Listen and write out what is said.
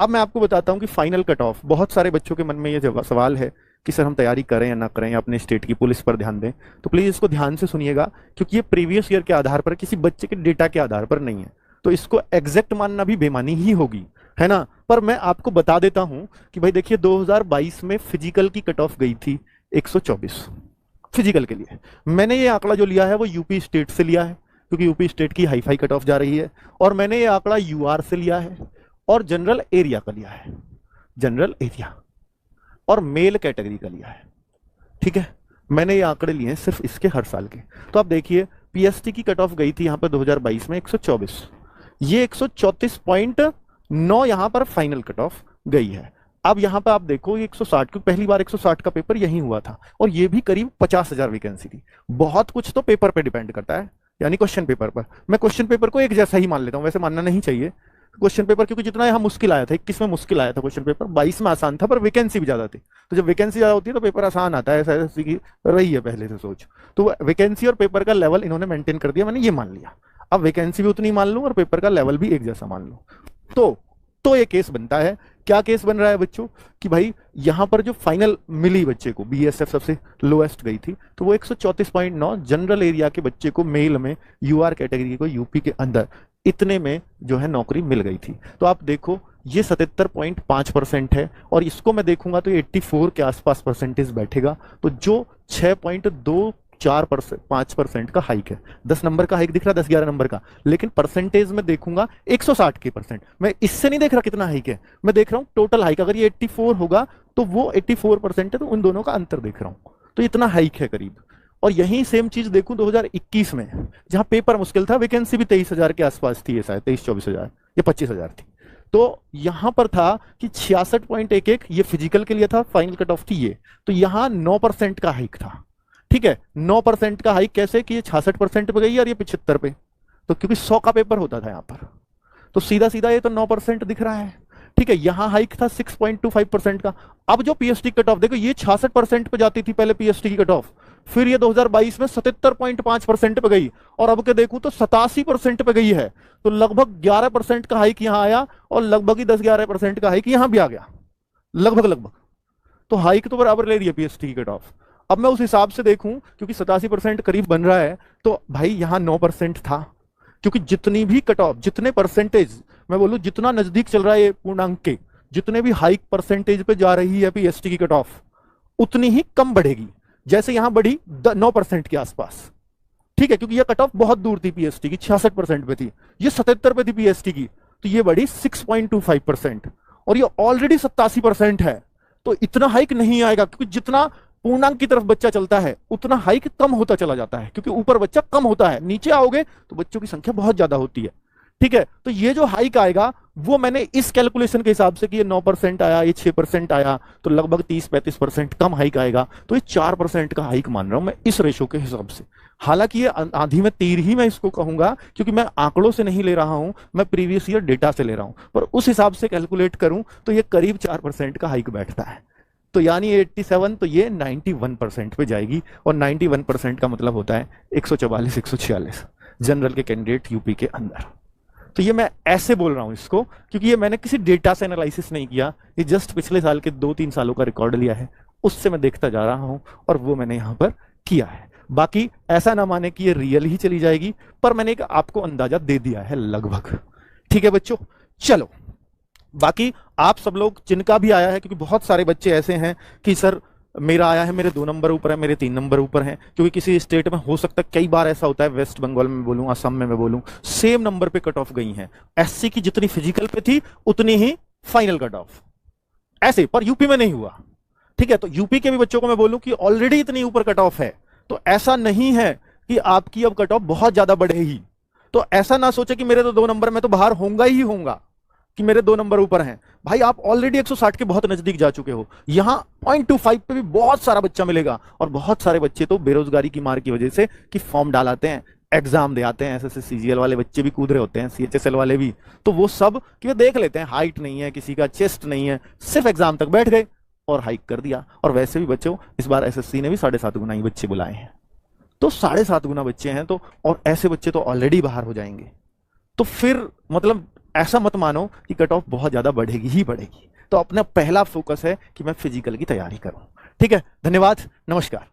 अब मैं आपको बताता हूँ कि फाइनल कट ऑफ, बहुत सारे बच्चों के मन में ये सवाल है कि सर हम तैयारी करें या ना करें, या अपने स्टेट की पुलिस पर ध्यान दें। तो प्लीज इसको ध्यान से सुनिएगा, क्योंकि ये प्रीवियस ईयर के आधार पर, किसी बच्चे के डेटा के आधार पर नहीं है, तो इसको एग्जैक्ट मानना भी बेमानी ही होगी, है ना। पर मैं आपको बता देता हूं कि भाई देखिए 2022 में फिजिकल की कट ऑफ गई थी 124 फिजिकल के लिए। मैंने ये आंकड़ा जो लिया है वो यूपी स्टेट से लिया है, क्योंकि यूपी स्टेट की हाई फाई कट ऑफ जा रही है। और मैंने ये आंकड़ा यूआर से लिया है, और जनरल एरिया का लिया है, जनरल एरिया, और मेल कैटेगरी का लिया है। ठीक है, मैंने ये आंकड़े लिए हैं सिर्फ इसके हर साल के। तो आप देखिए पीएसटी की कट ऑफ गई थी यहां पर 2022 में 124, ये 134.9 यहां पर फाइनल कट ऑफ गई है। अब यहां पर आप देखो 160, क्योंकि पहली बार 160 का पेपर यही हुआ था, और ये भी करीब 50,000 वैकेंसी थी। बहुत कुछ तो पेपर पे डिपेंड करता है, यानी क्वेश्चन पेपर पर। मैं क्वेश्चन पेपर को एक जैसा ही मान लेता हूं, वैसे मानना नहीं चाहिए क्वेश्चन पेपर, क्योंकि जितना यहाँ मुश्किल आया था 21 में मुश्किल आया था क्वेश्चन पेपर, 22 में आसान था, पर वैकेंसी भी ज्यादा थी। तो जब वैकेंसी ज्यादा होती है तो पेपर आसान आता है, ऐसा की रही है पहले से सोच। तो वैकेंसी और पेपर का लेवल इन्होंने मेंटेन कर दिया, मैंने ये मान लिया। अब वैकेंसी भी उतनी मान लूं और पेपर का लेवल भी एक जैसा मान लूं, तो ये केस बनता है। क्या केस बन रहा है बच्चों कि भाई यहां पर जो फाइनल मिली बच्चे को, बीएसएफ सबसे लोएस्ट गई थी, तो वो 134.9 जनरल एरिया के बच्चे को मेल में, यूआर कैटेगरी को यूपी के अंदर इतने में जो है नौकरी मिल गई थी। तो आप देखो ये 77.5% है, और इसको मैं देखूंगा तो 84 के आसपास परसेंटेज बैठेगा। तो जो 6.24% का हाइक है, 10 नंबर का हाइक दिख रहा है, 10-11 नंबर का, लेकिन परसेंटेज में देखूंगा 160 के परसेंट। मैं इससे नहीं देख रहा कितना हाइक है, मैं देख रहा हूं टोटल हाइक। अगर ये 84 होगा तो वो 84% है, तो उन दोनों का अंतर देख रहा हूं, तो इतना हाइक है करीब। और यही सेम चीज देखूं 2021 में, जहां पेपर मुश्किल था, वैकेंसी भी 23,000 के आसपास थी, शायद 23-24,000 या 25,000 थी। तो यहां पर था कि 66.11 ये फिजिकल के लिए था, फाइनल कट ऑफ थी ये। तो यहां 9% का हाइक था। ठीक है, 9% का हाइक कैसे कि ये 66% पे गई और ये 75 पे, तो क्योंकि 100 का पेपर होता था यहां पर, तो सीधा सीधा ये तो 9% दिख रहा है। ठीक है, यहां हाइक था 6.25% का। अब जो पीएसटी कट ऑफ देखो, ये 66% पे जाती थी पहले पीएसटी की कट ऑफ, फिर ये 2022 में 77.5% पे गई, और अब के देखूं तो 87% पे गई है। तो लगभग 11% का हाइक यहां आया, और लगभग ही 10-11% का हाइक यहां भी आ गया, लगभग। तो हाइक तो बराबर ले रही है पीएसटी की कट ऑफ। अब मैं उस हिसाब से देखूं, क्योंकि 87% करीब बन रहा है, तो भाई यहां 9% था, क्योंकि जितनी भी कट ऑफ, जितने परसेंटेज, मैं बोलूं जितना नजदीक चल रहा है पूर्णांक के, जितने भी हाइक परसेंटेज पे जा रही है पीएसटी की कट ऑफ, उतनी ही कम बढ़ेगी। जैसे यहां बढ़ी 9% के आसपास। ठीक है, क्योंकि यह कट ऑफ बहुत दूर थी पीएसटी की, 66% पे थी, ये 77 पे थी पीएसटी की, तो ये बढ़ी 6.25%, और ये ऑलरेडी 87% है। तो इतना हाइक नहीं आएगा, क्योंकि जितना पूर्णांक की तरफ बच्चा चलता है उतना हाइक कम होता चला जाता है, क्योंकि ऊपर बच्चा कम होता है, नीचे आओगे तो बच्चों की संख्या बहुत ज्यादा होती है। ठीक है, तो ये जो हाइक आएगा वो मैंने इस कैलकुलेशन के हिसाब से कि ये 9% आया, ये 6% आया, तो लगभग 30-35% कम हाइक आएगा। तो ये 4% का हाइक मान रहा हूं मैं इस रेशो के हिसाब से। हालांकि ये आधी में तीर ही मैं इसको कहूंगा, क्योंकि मैं आंकड़ों से नहीं ले रहा हूं, मैं प्रीवियस ईयर डेटा से ले रहा हूं, पर उस हिसाब से कैलकुलेट करूं तो ये करीब 4% का हाइक बैठता है। तो यानी 87, तो ये 91% पे जाएगी, और 91% का मतलब होता है 144-146 जनरल के कैंडिडेट यूपी के अंदर। तो ये मैं ऐसे बोल रहा हूं इसको, क्योंकि ये मैंने किसी डेटा से एनालिसिस नहीं किया, ये जस्ट पिछले साल के 2-3 सालों का रिकॉर्ड लिया है, उससे मैं देखता जा रहा हूं, और वो मैंने यहां पर किया है। बाकी ऐसा ना माने कि ये रियल ही चली जाएगी, पर मैंने एक आपको अंदाजा दे दिया है लगभग। ठीक है बच्चों, चलो बाकी आप सब लोग जिनका भी आया है, क्योंकि बहुत सारे बच्चे ऐसे हैं कि सर मेरा आया है, मेरे 2 नंबर ऊपर है, मेरे 3 नंबर ऊपर हैं, क्योंकि किसी स्टेट में हो सकता है, कई बार ऐसा होता है, वेस्ट बंगाल में बोलूं, असम में मैं बोलूं, सेम नंबर पे कट ऑफ गई हैं। एससी की जितनी फिजिकल पे थी उतनी ही फाइनल कट ऑफ, ऐसे, पर यूपी में नहीं हुआ। ठीक है, तो यूपी के भी बच्चों को मैं बोलूं कि ऑलरेडी इतनी ऊपर कट ऑफ है, तो ऐसा नहीं है कि आपकी अब कट ऑफ बहुत ज्यादा बढ़ेगी। तो ऐसा ना सोचे कि मेरे तो 2 नंबर में तो बाहर होऊंगा ही होऊंगा, कि मेरे 2 नंबर ऊपर हैं। भाई आप ऑलरेडी 160 के बहुत नजदीक जा चुके हो, यहां 0.25 पे भी बहुत सारा बच्चा मिलेगा, और बहुत सारे बच्चे तो बेरोजगारी की मार की वजह से कि फॉर्म डालाते हैं, एग्जाम दे आते हैं, एसएससी सीजीएल वाले बच्चे भी कूद रहे होते हैं, सीएचएसएल वाले भी, तो वो सब कि वे देख लेते हैं, हाइट नहीं है किसी का, चेस्ट नहीं है, सिर्फ एग्जाम तक बैठ गए और हाइक कर दिया। और वैसे भी बच्चों इस बार एसएससी ने भी 7.5 गुना ही बच्चे बुलाए हैं, तो 7.5 गुना बच्चे हैं, तो और ऐसे बच्चे तो ऑलरेडी बाहर हो जाएंगे। तो फिर मतलब ऐसा मत मानो कि कट ऑफ बहुत ज्यादा बढ़ेगी ही बढ़ेगी। तो अपना पहला फोकस है कि मैं फिजिकल की तैयारी करूं। ठीक है, धन्यवाद, नमस्कार।